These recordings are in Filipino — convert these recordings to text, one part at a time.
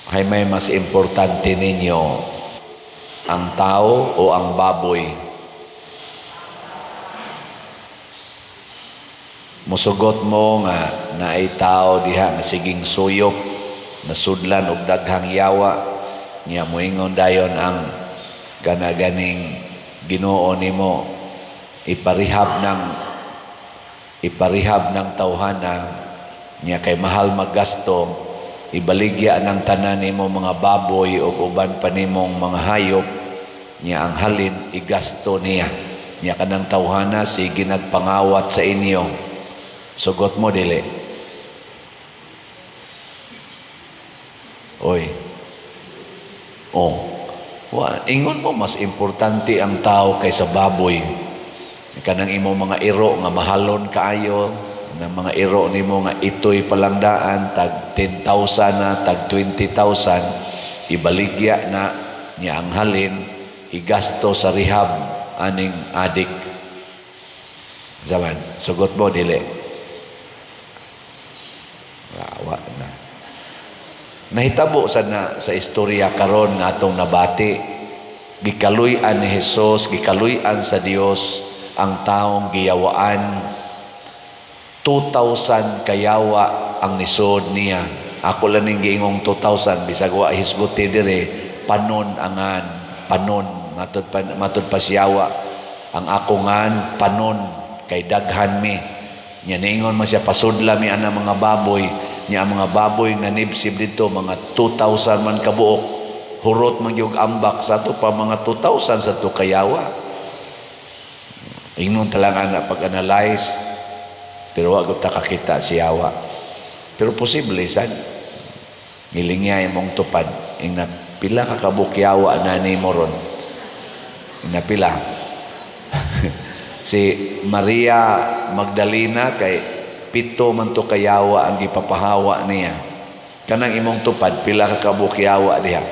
Ay may mas importante ninyo, ang tao o ang baboy? Musugot mo nga na ay tao diha nga siging suyok, nasudlan og daghang yawa, niya moingon dayon ang ganaganing Ginoo nimo iparihab ng tawhana niya kay mahal maggasto, ibaligya ng tanan nimo mga baboy o uban pa nimong mga hayop, niya ang halin igasto niya kanang tawhana sige nagpangawat sa inyo. Sugot mo dili. Oy. Ingon mo mas importante ang tao kaysa baboy. Kanang imo mga iro nga mahalon kaayo, ng mga iro nimo nga itoy palangdaan tag 10,000 na, tag 20,000, ibaligya na niya ang halin igasto sa rehab aning adik. Zaman, sugot mo dili. Awa na. Nahitabo sa istorya karon nga atong nabati. Gikaluy-an ni Hesus, gikaluy-an sa Dios ang taong giyawaan. 2,000 kayawa ang nisod niya. Ako lang ning giingong 2,000 bisag wa hisguti dire panon angan, panon matud pa siyawa. Ang ako ngan panon kay daghan mi. Nya niingon man siya pasudla mi ana mga baboy, nya ang mga baboy nanibsib dito mga 2,000 man kabuok, hurot man gyud ambak sa to pa mga 2,000 sa to kayawa. Ingnon talang ana pag-analyze, pero wa gyud ta kakita siyawa. Pero posible sad ngilingya imong tupad ing na pila ka kabukyawa na ni moron. Ina pila. Si Maria Magdalena kay 7 man to kayawa ang gipapahawa niya. Kanang imong tupad pila ka kabukyawa diha?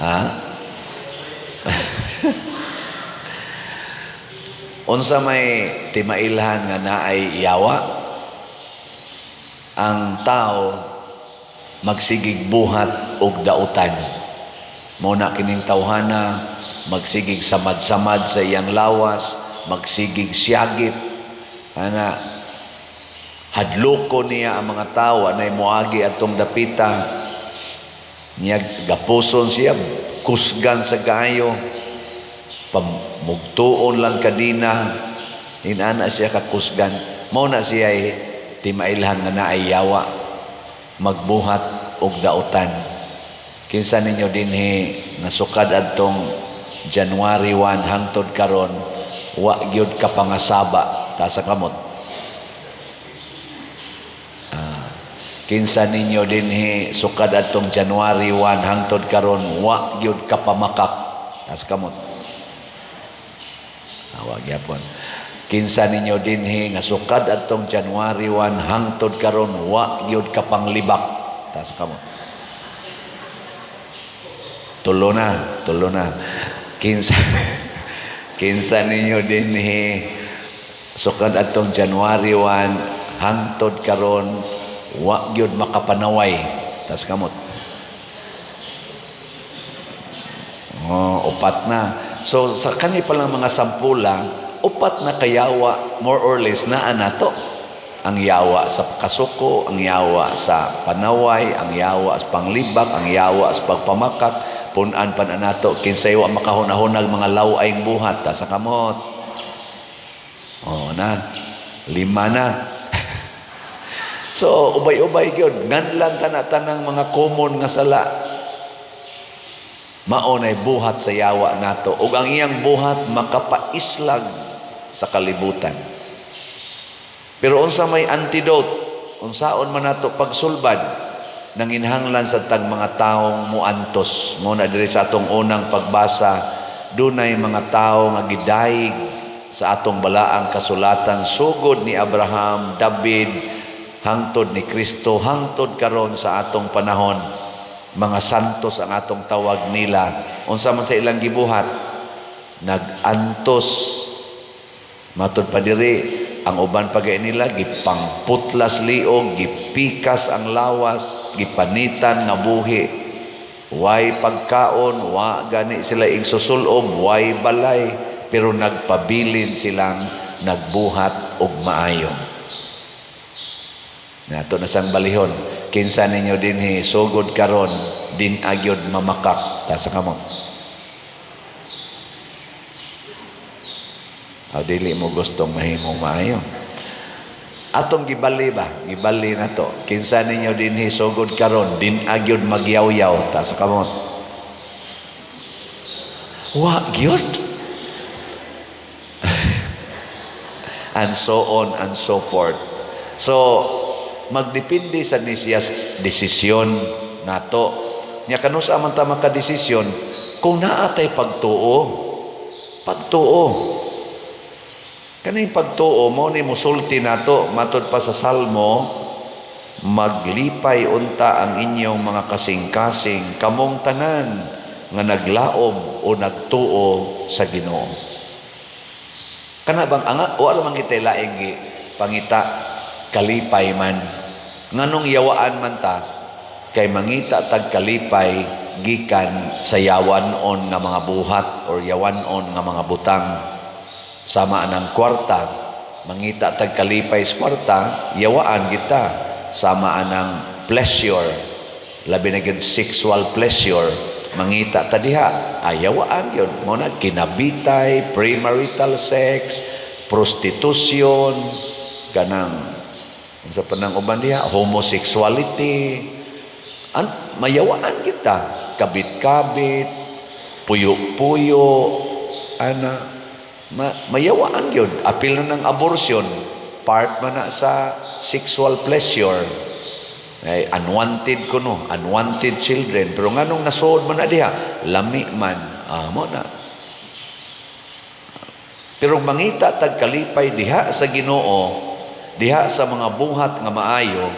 Ha? Unsa may timailhan nga naay yawa? Ang tao magsigig buhat og dautan. Mao na kining tawhana, magsigig samad-samad sa iyang lawas, magsigig siyagit, ana hadloko niya ang mga tao anay moagi atong dapita, niya gapuson siya, kusgan sa kaayo, pamugtuon lang kadina, inana siya kakusgan. Mao na siya timailhan nga naay yawa, magbuhat og dautan. Kinsa ninyo dinhi nga sukad adtong January 1 hangtod karon wa gyud ka pangasaba ta sa kamot? Kinsa ninyo dinhi sukad adtong January 1 hangtod karon wa gyud ka pamakak ta sa kamot? Wa gyapon. Kinsa ninyo dinhi nga sukad adtong January 1 hangtod karon wa gyud ka panglibak ta sa kamot? Tulo na. Kinsa ninyo dinhi sukad atong January 1 hangtod karon wa gyud makapanaway tas kamot? Upat na. So sa kani pa lang mga sampula, upat na kayawa more or less naa nato. Ang yawa sa kasuko, ang yawa sa panaway, ang yawa sa panglibak, ang yawa sa pagpamakak, punan pa na nato kinsay wa makahunahunag mga law-ayng buhat ta sa kamot. Na 5 na. So ubay-ubay gyud nganlan tanang mga common nga sala. Mao nay buhat sa yawa nato ug ang iyang buhat makapaislag sa kalibutan. Pero unsa may antidote, unsaon man nato pagsulbad nanginhanglan sa tag mga taong muantos. Muna diri sa atong unang pagbasa, dunay mga tao nga gidayeg sa atong balaang kasulatan sugod ni Abraham, David, hangtod ni Kristo, hangtod karon sa atong panahon. Mga santos ang atong tawag nila. Unsa man sa ilang gibuhat, nagantos. Matod pa diri, ang uban pagay nila gipangputlas liog, gipikas ang lawas, gipanitan nga buhi. Way pagkaon, wa gani sila igsusulob, way balay, pero nagpabilin silang nagbuhat og maayo. Nato na sang balihon, kinsa ninyo dinhi sugod karon din agyod mamakak ta sa kamot. Aw dili mo gustong mahimong maayo. Atong gibali ba? Gibali na to. Kinsa ninyo dinhi sugod karon din agyod magyaw-yaw ta sa kamot. Wa gyud. And so on and so forth. So magdepende sa nisiyas desisyon nato. Nya kanusa man ta makadesisyon kung naatay pagtuo. Pagtuo. Kaning pagtuo mo ni musulti nato matud pa sa Salmo, maglipay unta ang inyong mga kasing-kasing kamong tanan nga naglaom o nagtuo sa Ginoo. Kana bang anga wala man kitay laing pangita kalipay man. Nganong yawaan man ta kay mangita tag kalipay gikan sa yawanon nga mga buhat or yawanon nga mga butang. Sama anang kwarta, mangita tag kalipay sa kwarta, yawaan kita. Sama anang pleasure, labi na gyud sexual pleasure, mangita ta diha, ayawaan yun. Muna kinabitay, premarital sex, prostitution, kanang sa panang uban diha, homosexuality, mayawaan kita, kabit-kabit, puyo-puyo, mayawaan yun. Apil na ng abortion, part man na sa sexual pleasure. Ay, unwanted ko no, unwanted children. Pero nga nung nasuod man na diha, lami man, mo na. Pero mangita tagkalipay diha sa Ginoo, diha sa mga buhat nga maayo,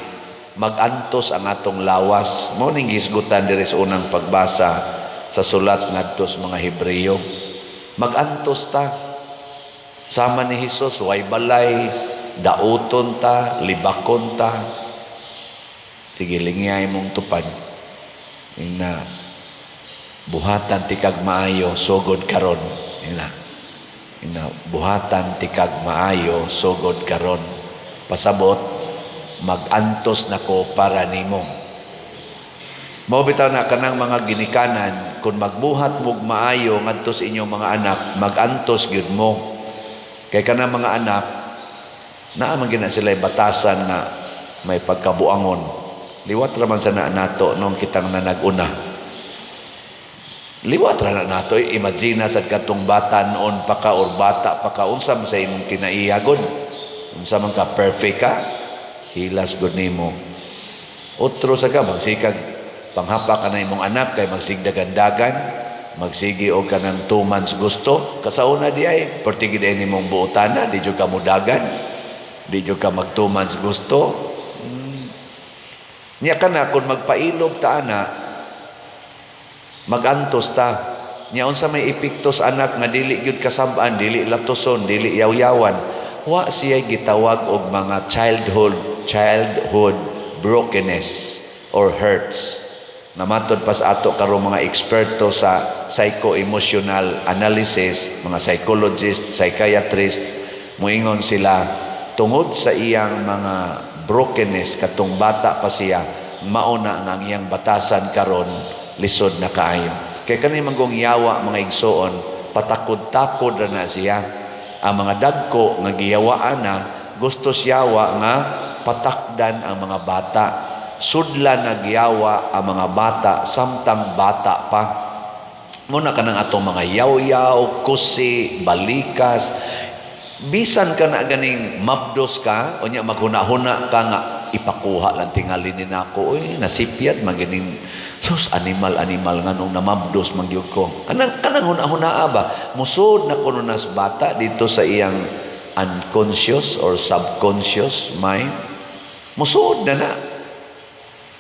magantos ang atong lawas. Mo ning gisgutan diri sa unang pagbasa sa sulat ngadto sa mga Hebreyo. Magantos ta. Sama ni Hesus, way balay, dauton ta, libakon ta. Sige, lingiyay mong tupad. Ina, buhatan tikag maayo, sugod karon. Ina, buhatan tikag maayo, sugod karon. Pasabot, magantos na ko para nimo. Mao bitaw na kanang mga ginikanan, kung magbuhat mog maayo ngadto sa inyong mga anak, magantos gyud mo. Kay kanang mga anak, naaman gina sila batasan na may pagkabuangon. Liwat raman sa nato nung kitang nanaguna. Liwat ra nato, imagine sa katong bata noon pa ka or bata pa ka, unsa man sa imong kinaiyagon. Unsa man ka perfect ka, hilas gud nimo. Otro sa ka, magsikag panghapak ka na imong anak, kay magsigdagandagan, magsigi o ka ng 2 months gusto, kasauna di ay, pertigid ay ni mong buotana, di dyo ka mudagan, di dyo ka mag 2 months gusto. Niya ka na, kung magpailob ta na, magantos ta. Niya unsa may epektos anak nga dili gyud kasab-an, dili latoson, dili yaw-yawan. Wa siya gitawag og mga childhood brokenness or hurts. Namatod pa sa ato karong mga eksperto sa psycho-emotional analysis, mga psychologist, psychiatrist, muingon sila tungod sa iyang mga brokenness katong bata pa siya, mauna nga iyang batasan karon lisod na kaayo. Kay kani manggong yawa mga igsoon, patakod-takod na siya. Ang mga dagko nga giyawaan na, gusto siyawa nga patakdan ang mga bata. Sudla nagyawa ang mga bata samtang bata pa. Muna ka ng atong mga yaw-yaw, kusi, balikas. Bisan ka na ganing mabdos ka, o niya maghuna-huna ka nga, ipakuha lang tingali ni nako. Uy, nasipyat, magining, sus, animal nga nung namabdos magyug ko. Kanang huna-huna ba? Musod na kuno nas bata dito sa iyang unconscious or subconscious mind. Musod na.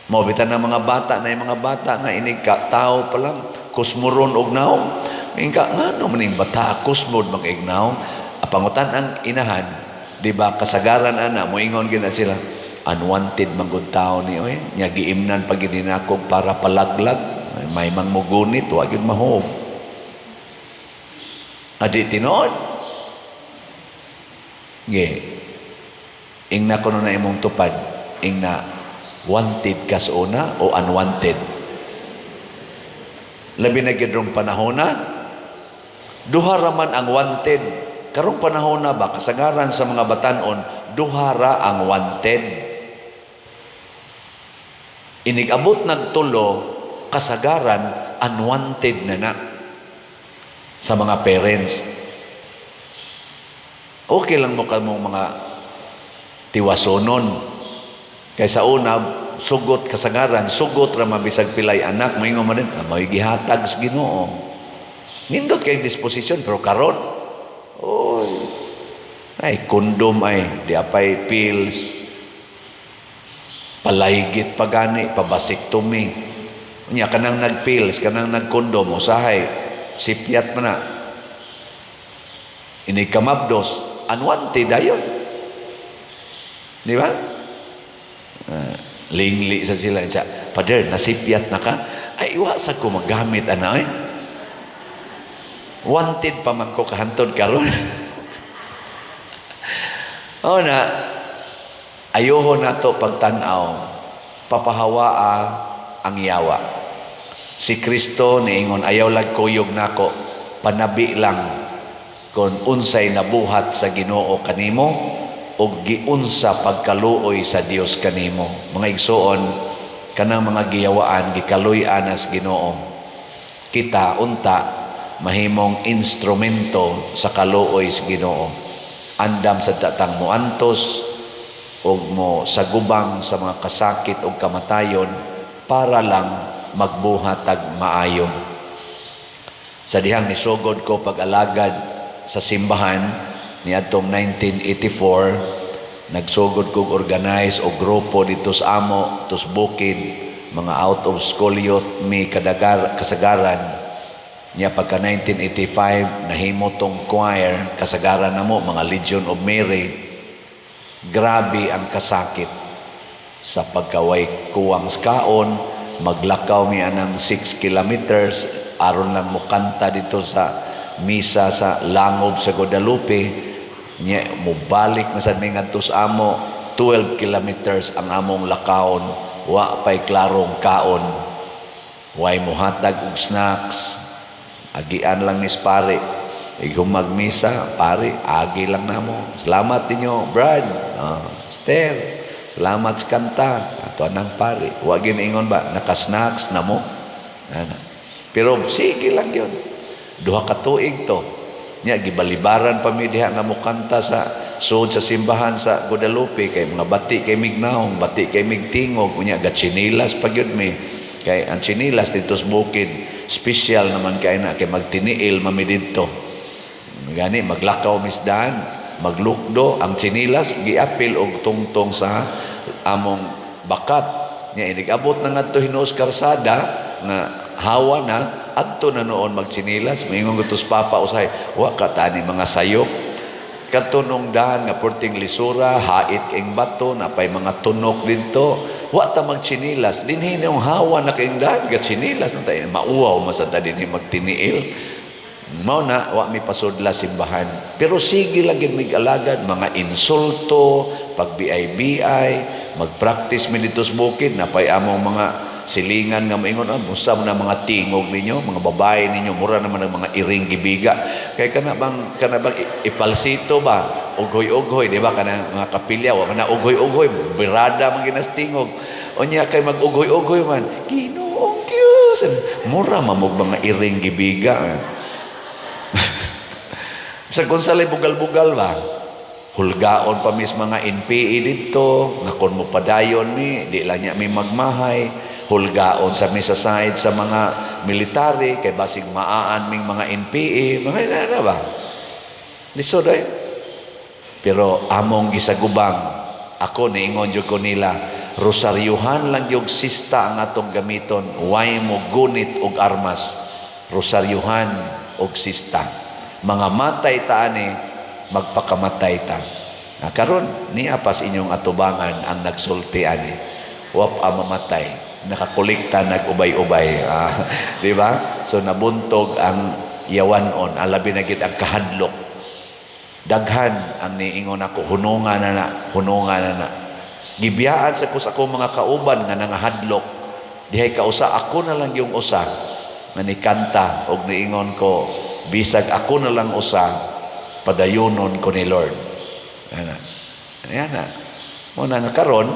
Mabitan ng mga bata na yung mga bata nga inika tao pa lang kusmuron og naong. Ingka nga no maning bata kusmod mag-ignaw. Apangutan ang inahan Di ba kasagaran ana moingon gina sila unwanted magud tao ni oy nya giimnan pag ginakog para palaglag may mangmugunit wa gyud mahog adi tinuod ge ingna kuno na imong tupad ingna wanted kas una o unwanted labi na gyud rong panahona duha ra man ang wanted karong panahon na ba kasagaran sa mga batan-on duhara ang wanted inigabot nagtulo kasagaran unwanted na sa mga parents okay lang mo kamong mga tiwasonon kaysa una sugot kasagaran sugot ra mabisag pilay anak moingon man din may gihatag sa Ginoo nindot kay disposisyon pero karon oy ay kondom ay di apay pills palaygit pagani pabasiktomy nya kanang nagpills kanang nagkondom usahay sipyat man na ini kamabdos unwanted ayon di ba lingli sa sila siya pader nasipyat na ka ay iwa sa ko magamit ana wanted pa man ko kahantod karon o na ayoho na to pagtanaw papahawaa ang yawa si Kristo niingon ayaw lag kuyog nako panabi lang kung unsay nabuhat sa Ginoo kanimo o giunsa pagkaluoy sa Dios kanimo mga igsoon kanang mga giyawaan gikaluy-an as Ginoo kita unta mahimong instrumento sa kaluoy sa Ginoo andam sa tatang mo antos o mo sagubang sa mga kasakit o kamatayon para lang magbuhatag maayo sa dihang nisugod ko pag-alagad sa simbahan niadtong 1984 nagsugod kog organize o grupo dito sa amo tus bukid mga out of school youth may kasagaran niya pagka 1985 nahimo tong choir kasagaran na mo mga Legion of Mary grabe ang kasakit sa pagkaway kuwang skaon maglakaw mi anang 6 kilometers aron lang mo kanta dito sa misa sa Langob sa Guadalupe niya mubalik na sa ngadto sa amo 12 kilometers ang among lakaon wa pay klarong kaon way mohatag og snacks agian lang ni pare kung magmisa pare agi lang namo salamat ninyo Brad Esther salamat sa kanta ato anang pare wa giningon ba naka-snacks namo pero sige lang yun duha ka tuig to nya gibalibaran pa mi diha nga mo kanta sa sud sa simbahan sa Guadalupe kay mga bati kay mignaong bati kay migtingog unya gatsinilas pagyud mi kay ang chinilas dito sa bukid special naman kay na kay magtiniil mami didto gani maglakaw misdan maglukdo ang chinilas giapil og tungtong sa among bakat nya inigabot na ngadto hinuos karsada nga hawa na adto na noon magchinilas mingon gutos papa usay wa katani mga sayop katunong dahan nga porting lisura hait king bato napay mga tunok didto wa ta magchinilas dinhi yung hawa na king dahan ga chinilas na tayo mauwaw masanta dinhi magtiniil mao na wa mi pasudla simbahan pero sige lang gid mig alagad mga insulto pag BI magpractice mi dito sa bukid napay among mga silingan nga maingon musta na mga tingog ninyo mga babae ninyo mura naman ang mga iring gibiga kay kana bang ipalsito ba ugoy-ugoy di ba kana mga kapilya wa man ugoy-ugoy birada man ginas tingog unya kay mag-ugoy-ugoy man Ginoong Dios mura mamog mga iring gibiga sa konsalay bugal-bugal ba hulgaon pa mis mga NPA dito nga kon mo padayon ni di lang niya may magmahay hulgaon sa misaside sa mga military kay basig maaan ming mga NPA mga na ba lisod ay pero among gisagubang ako niingon jud ko nila rosaryuhan lang yung sista ang atong gamiton way mo gunit og armas rosaryuhan og sista mga matay ta ani magpakamatay ta Karon niya pas inyong atubangan ang nagsulti ani. Wap mamatay, nakakolekta nag-ubay-ubay. Di ba? So nabuntog ang yawanon, alabi na gid ang kahadlok. Daghan ang niingon ako, hunungan na. Gibiyaan sa ako mga kauban nga nangahadlok. Dihay kausa ako na lang yung usa nga nikanta og niingon ko, bisag ako na lang usa padayunon ko ni Lord. Ana. Mo na nga karon,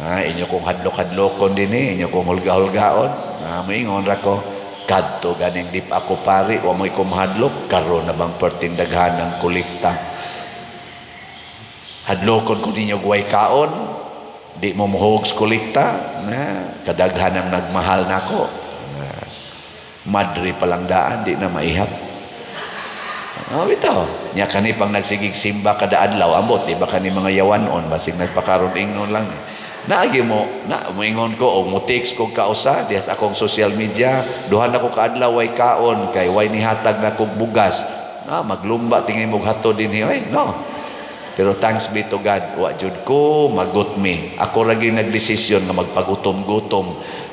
inyo kong hadlok-hadlokon dinhi, inyo kong hulga-hulgaon. Moingon ra ko, kadto ganing dip ako pari, wa mo'y kumahadlok, karon na bang pertindaghan ng kolekta. Hadlokon ko ninyo guway kaon, di mo muhog sa kolekta, kadaghan ang nagmahal nako. Madri palang daan, di na maihap. Bitaw, nya kani pang nagsigig simba kada adlaw, ambot, di ba kani mga yawanon, basig nagpakaroon ingnon lang. Naagi mo, moingon ko, o mo text ko kausa, dias akong social media, duhan ako kaadlaw, way kaon, kay way nihatag na kong bugas. Maglumba, tingin mo hato din no. Pero thanks be to God, wa jud ko magutmi. Ako ragi nagdesisyon nga magpagutom-gutom,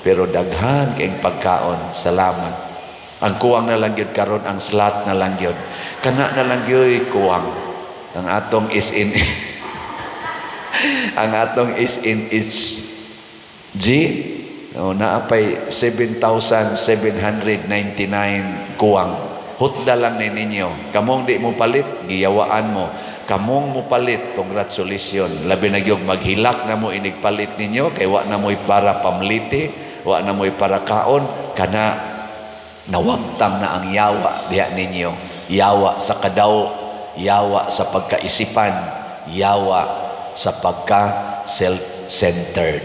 pero daghan kayong pagkaon. Salamat. Ang kuwang na lang yun karon, ang slot na lang yun. Kana na lang yun kuwang. Ang atong is in ang atong is in each G. Naapay 7,799 kuwang. Hutda lang ni ninyo. Kamong di mo palit, giyawaan mo. Kamong mo palit, congratulations. Labi na yung maghilak na mo inigpalit ninyo, kay wa na mo'y para pamliti, wa na mo'y para kaon, kana nawagtang na ang yawa diha ninyo. Yawa sa kadaw, yawa sa pagkaisipan, yawa sa pagka self-centered.